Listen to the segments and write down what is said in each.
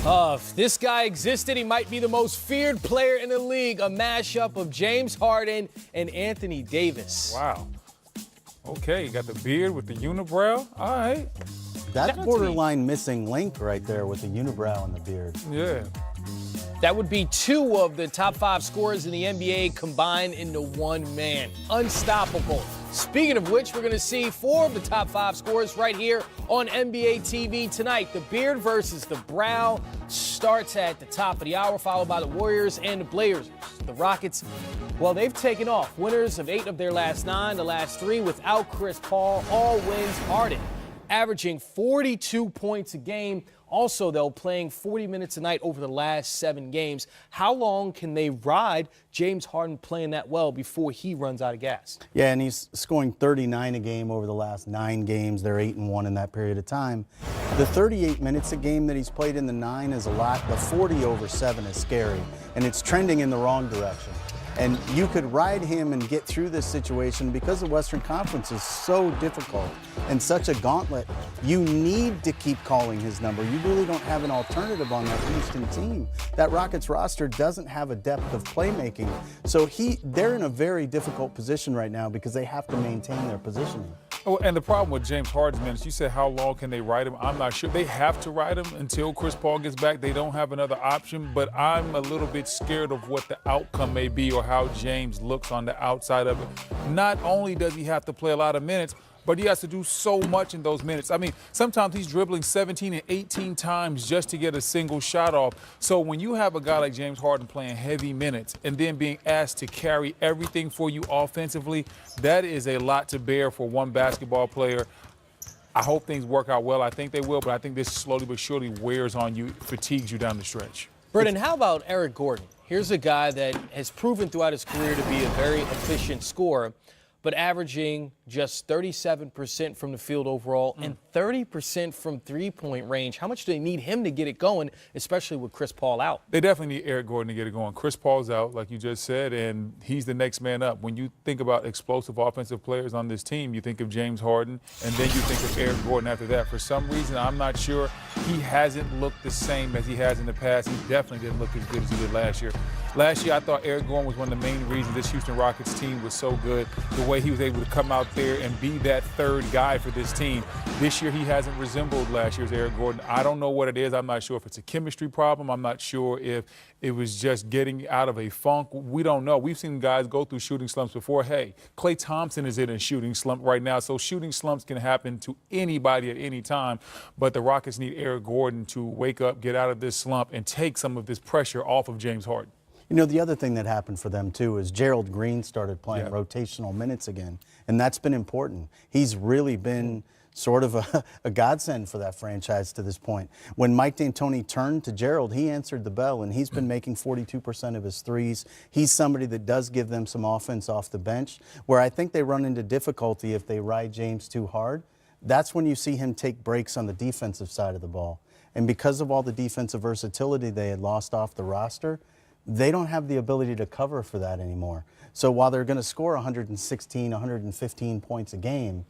If this guy existed, he might be the most feared player in the league. A mashup of James Harden and Anthony Davis. Wow. Okay, you got the beard with the unibrow. All right. That's borderline missing link right there with the unibrow and the beard. Yeah. That would be two of the top 5 scorers in the NBA combined into one man. Unstoppable. Speaking of which, we're going to see 4 of the top 5 scorers right here on NBA TV tonight. The beard versus the brow starts at the top of the hour, followed by the Warriors and the Blazers. The Rockets, well, they've taken off. Winners of 8 of their last 9, the last 3 without Chris Paul. All wins Harden, averaging 42 points a game. Also, though, playing 40 minutes a night over the last 7 games. How long can they ride James Harden playing that well before he runs out of gas? Yeah, and he's scoring 39 a game over the last 9 games. They're 8-1 in that period of time. The 38 minutes a game that he's played in the 9 is a lot. The 40 over 7 is scary, and it's trending in the wrong direction. And you could ride him and get through this situation because the Western Conference is so difficult and such a gauntlet. You need to keep calling his number. You really don't have an alternative on that Houston team. That Rockets roster doesn't have a depth of playmaking. So they're in a very difficult position right now because they have to maintain their positioning. Oh, and the problem with James Harden's minutes, you said how long can they ride him? I'm not sure. They have to ride him until Chris Paul gets back. They don't have another option, but I'm a little bit scared of what the outcome may be or how James looks on the outside of it. Not only does he have to play a lot of minutes, but he has to do so much in those minutes. I mean, sometimes he's dribbling 17 and 18 times just to get a single shot off. So when you have a guy like James Harden playing heavy minutes and then being asked to carry everything for you offensively, that is a lot to bear for one basketball player. I hope things work out well. I think they will, but I think this slowly but surely wears on you, fatigues you down the stretch. Brendan, how about Eric Gordon? Here's a guy that has proven throughout his career to be a very efficient scorer, but averaging just 37% from the field overall and 30% from three-point range. How much do they need him to get it going, especially with Chris Paul out? They definitely need Eric Gordon to get it going. Chris Paul's out, like you just said, and he's the next man up. When you think about explosive offensive players on this team, you think of James Harden, and then you think of Eric Gordon after that. For some reason, I'm not sure, he hasn't looked the same as he has in the past. He definitely didn't look as good as he did last year. Last year, I thought Eric Gordon was one of the main reasons this Houston Rockets team was so good, the way he was able to come out there and be that third guy for this team. This year, he hasn't resembled last year's Eric Gordon. I don't know what it is. I'm not sure if it's a chemistry problem. I'm not sure if it was just getting out of a funk. We don't know. We've seen guys go through shooting slumps before. Hey, Klay Thompson is in a shooting slump right now, so shooting slumps can happen to anybody at any time. But the Rockets need Eric Gordon to wake up, get out of this slump, and take some of this pressure off of James Harden. You know, the other thing that happened for them, too, is Gerald Green started playing rotational minutes again, and that's been important. He's really been sort of a godsend for that franchise to this point. When Mike D'Antoni turned to Gerald, he answered the bell, and he's been making 42% of his threes. He's somebody that does give them some offense off the bench, where I think they run into difficulty if they ride James too hard. That's when you see him take breaks on the defensive side of the ball. And because of all the defensive versatility they had lost off the roster, they don't have the ability to cover for that anymore. So while they're going to score 116, 115 points a game,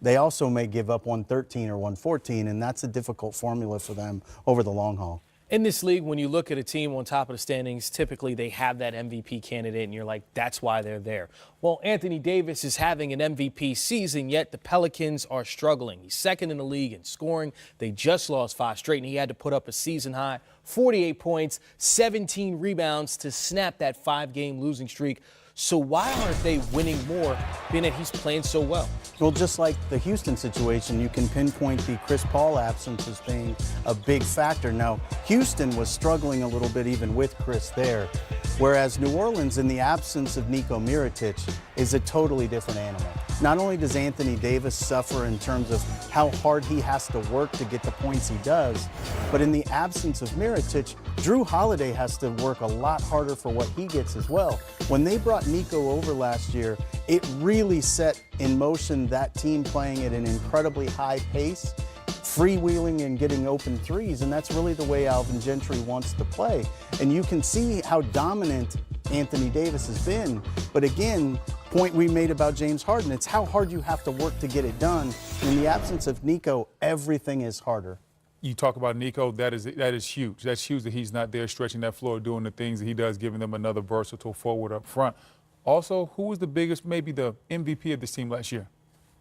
they also may give up 113 or 114, and that's a difficult formula for them over the long haul. In this league, when you look at a team on top of the standings, typically they have that MVP candidate, and you're like, that's why they're there. Well, Anthony Davis is having an MVP season, yet the Pelicans are struggling. He's second in the league in scoring. They just lost 5 straight, and he had to put up a season-high 48 points, 17 rebounds to snap that 5-game losing streak. So why aren't they winning more, being that he's playing so well? Well, just like the Houston situation, you can pinpoint the Chris Paul absence as being a big factor. Now, Houston was struggling a little bit even with Chris there, whereas New Orleans, in the absence of Niko Mirotic, is a totally different animal. Not only does Anthony Davis suffer in terms of how hard he has to work to get the points he does, but in the absence of Mirotic, Drew Holiday has to work a lot harder for what he gets as well. When they brought Nico over last year, it really set in motion that team playing at an incredibly high pace, freewheeling and getting open threes, and that's really the way Alvin Gentry wants to play. And you can see how dominant Anthony Davis has been. But again, point we made about James Harden, it's how hard you have to work to get it done. In the absence of Nico, everything is harder. you talk about Nico, that is huge. That's huge that he's not there stretching that floor, doing the things that he does, giving them another versatile forward up front. Also, who was the biggest, maybe the MVP of this team last year?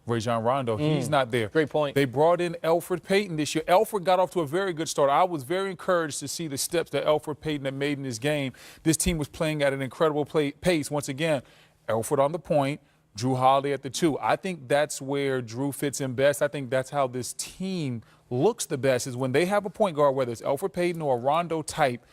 Rajon Rondo. He's not there. Great point. They brought in Elfrid Payton this year. Elfrid got off to a very good start. I was very encouraged to see the steps that Elfrid Payton had made in this game. This team was playing at an incredible pace. Once again, Elfrid on the point, Drew Holiday at the 2. I think that's where Drew fits in best. I think that's how this team looks the best, is when they have a point guard, whether it's Elfrid Payton or a Rondo type,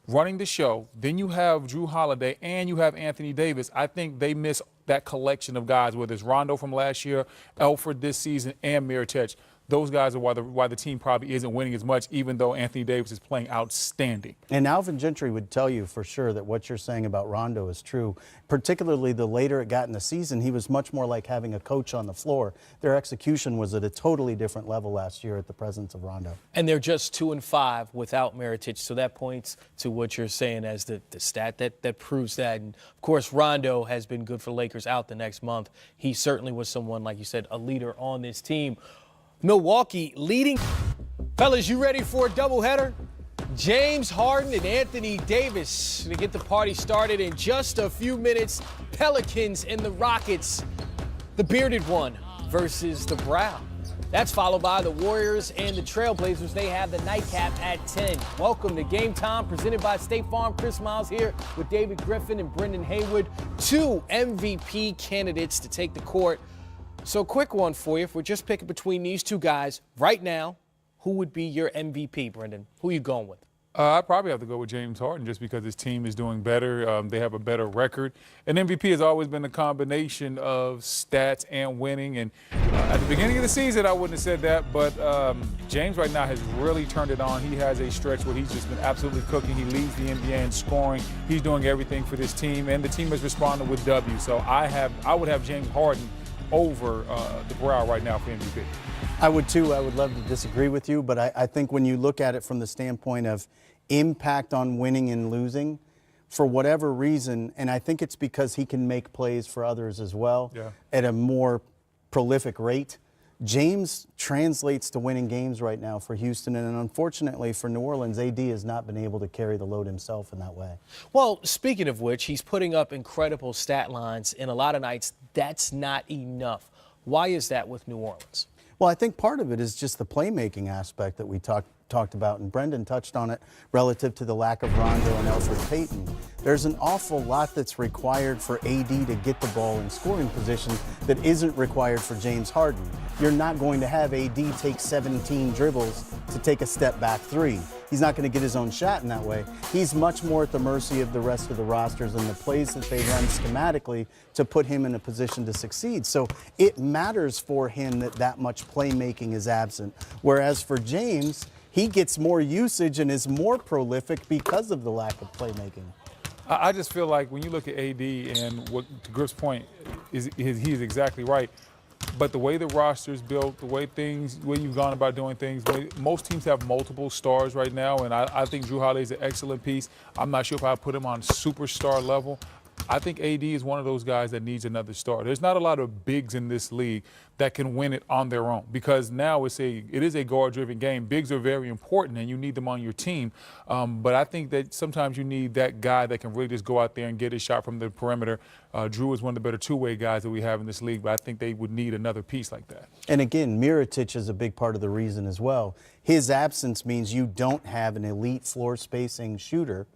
running the show. Then you have Drew Holiday and you have Anthony Davis. I think they miss that collection of guys, whether it's Rondo from last year, Elfrid this season, and Mirotic. Those guys are why the team probably isn't winning as much, even though Anthony Davis is playing outstanding. And Alvin Gentry would tell you for sure that what you're saying about Rondo is true. Particularly the later it got in the season, he was much more like having a coach on the floor. Their execution was at a totally different level last year at the presence of Rondo. And they're just 2-5 without Mirotic, so that points to what you're saying as the stat that proves that. And, of course, Rondo has been good for Lakers out the next month. He certainly was someone, like you said, a leader on this team. Milwaukee leading. Fellas, you ready for a doubleheader? James Harden and Anthony Davis to get the party started in just a few minutes. Pelicans and the Rockets, the bearded one versus the brown. That's followed by the Warriors and the Trailblazers. They have the nightcap at 10. Welcome to Game Time, presented by State Farm. Chris Miles here with David Griffin and Brendan Haywood, 2 MVP candidates to take the court. So quick one for you. If we're just picking between these two guys right now, who would be your MVP, Brendan? Who are you going with? I'd probably have to go with James Harden just because his team is doing better. They have a better record. And MVP has always been a combination of stats and winning. And at the beginning of the season, I wouldn't have said that. But James right now has really turned it on. He has a stretch where he's just been absolutely cooking. He leads the NBA in scoring. He's doing everything for this team. And the team has responded with W. So I would have James Harden over the brow right now for MVP. I would too. I would love to disagree with you, but I think when you look at it from the standpoint of impact on winning and losing, for whatever reason, and I think it's because he can make plays for others as well at a more prolific rate. James translates to winning games right now for Houston, and unfortunately for New Orleans, AD has not been able to carry the load himself in that way. Well, speaking of which, he's putting up incredible stat lines, and a lot of nights that's not enough. Why is that with New Orleans? Well, I think part of it is just the playmaking aspect that we talked about, and Brendan touched on it relative to the lack of Rondo and Elfrid Payton. There's an awful lot that's required for AD to get the ball in scoring position that isn't required for James Harden. You're not going to have AD take 17 dribbles to take a step back 3. He's not going to get his own shot in that way. He's much more at the mercy of the rest of the rosters and the plays that they run schematically to put him in a position to succeed. So it matters for him that much playmaking is absent. Whereas for James, he gets more usage and is more prolific because of the lack of playmaking. I just feel like when you look at AD, and what to Griff's point is he's exactly right. But the way the roster is built, the way you've gone about doing things, most teams have multiple stars right now, and I think Drew Holiday is an excellent piece. I'm not sure if I put him on superstar level. I think AD is one of those guys that needs another star. There's not a lot of bigs in this league that can win it on their own, because now it is a guard-driven game. Bigs are very important, and you need them on your team. But I think that sometimes you need that guy that can really just go out there and get his shot from the perimeter. Drew is one of the better two-way guys that we have in this league, but I think they would need another piece like that. And again, Mirotic is a big part of the reason as well. His absence means you don't have an elite floor spacing shooter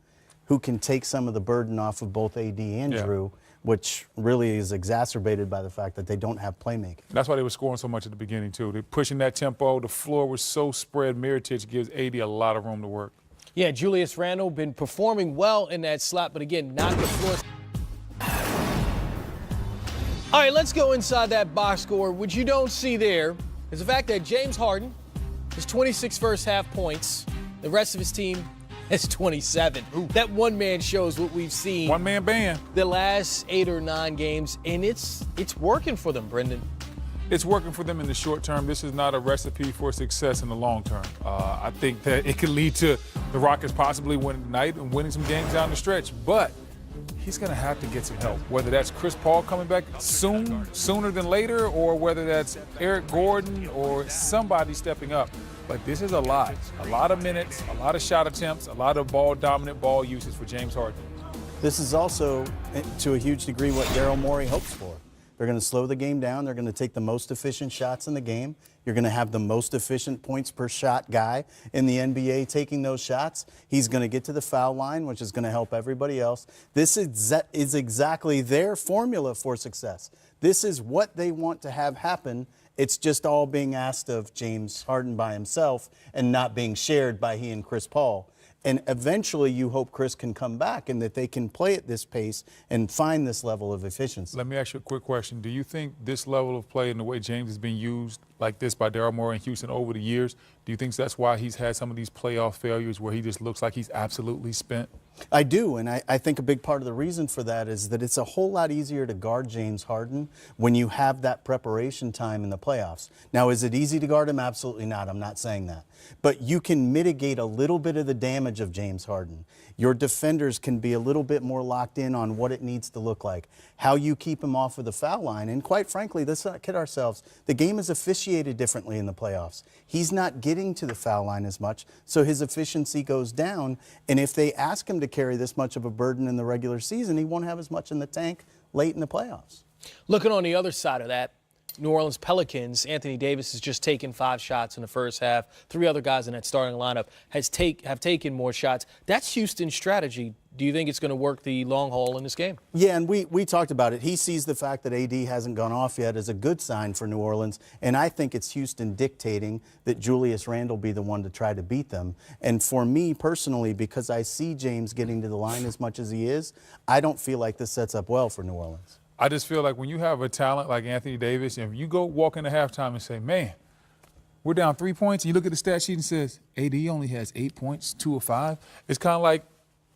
who can take some of the burden off of both AD and Drew, which really is exacerbated by the fact that they don't have playmaking. That's why they were scoring so much at the beginning, too. They're pushing that tempo. The floor was so spread. Mirotic gives AD a lot of room to work. Yeah, Julius Randle been performing well in that slot, but again, not the floor. All right, let's go inside that box score. What you don't see there is the fact that James Harden has 26 first half points. The rest of his team has 27. Ooh. That one man shows what we've seen. One man band. The last 8 or 9 games, and it's working for them, Brendan. It's working for them in the short term. This is not a recipe for success in the long term. I think that it could lead to the Rockets possibly winning tonight and winning some games down the stretch, but he's going to have to get some help, whether that's Chris Paul coming back sooner than later, or whether that's Eric Gordon or somebody stepping up. but this is a lot of minutes, a lot of shot attempts, a lot of dominant ball usage for James Harden. This is also, to a huge degree, what Daryl Morey hopes for. They're going to slow the game down. They're going to take the most efficient shots in the game. You're going to have the most efficient points per shot guy in the NBA taking those shots. He's going to get to the foul line, which is going to help everybody else. This is exactly their formula for success. This is what they want to have happen. It's just all being asked of James Harden by himself and not being shared by he and Chris Paul. And eventually you hope Chris can come back and that they can play at this pace and find this level of efficiency. Let me ask you a quick question. Do you think this level of play and the way James has been used like this by Daryl Morey in Houston over the years, do you think that's why he's had some of these playoff failures where he just looks like he's absolutely spent? I do, and I think a big part of the reason for that is that it's a whole lot easier to guard James Harden when you have that preparation time in the playoffs. Now, is it easy to guard him? Absolutely not. I'm not saying that. But you can mitigate a little bit of the damage of James Harden. Your defenders can be a little bit more locked in on what it needs to look like, how you keep him off of the foul line. And quite frankly, let's not kid ourselves, the game is officiated differently in the playoffs. He's not getting to the foul line as much, so his efficiency goes down. And if they ask him to carry this much of a burden in the regular season, he won't have as much in the tank late in the playoffs. Looking on the other side of that, New Orleans Pelicans, Anthony Davis has just taken 5 shots in the first half. 3 other guys in that starting lineup have taken more shots. That's Houston's strategy. Do you think it's going to work the long haul in this game? Yeah, and we talked about it. He sees the fact that AD hasn't gone off yet as a good sign for New Orleans, and I think it's Houston dictating that Julius Randle be the one to try to beat them. And for me personally, because I see James getting to the line as much as he is, I don't feel like this sets up well for New Orleans. I just feel like when you have a talent like Anthony Davis, and if you go walk into halftime and say, man, we're down 3 points, and you look at the stat sheet and says, AD only has 8 points, 2 of 5. It's kind of like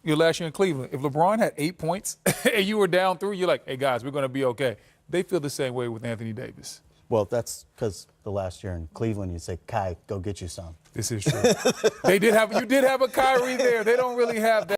your last year in Cleveland. If LeBron had 8 points and you were down 3, you're like, hey, guys, we're going to be okay. They feel the same way with Anthony Davis. Well, that's because the last year in Cleveland, you say, Kai, go get you some. This is true. You did have a Kyrie there. They don't really have that.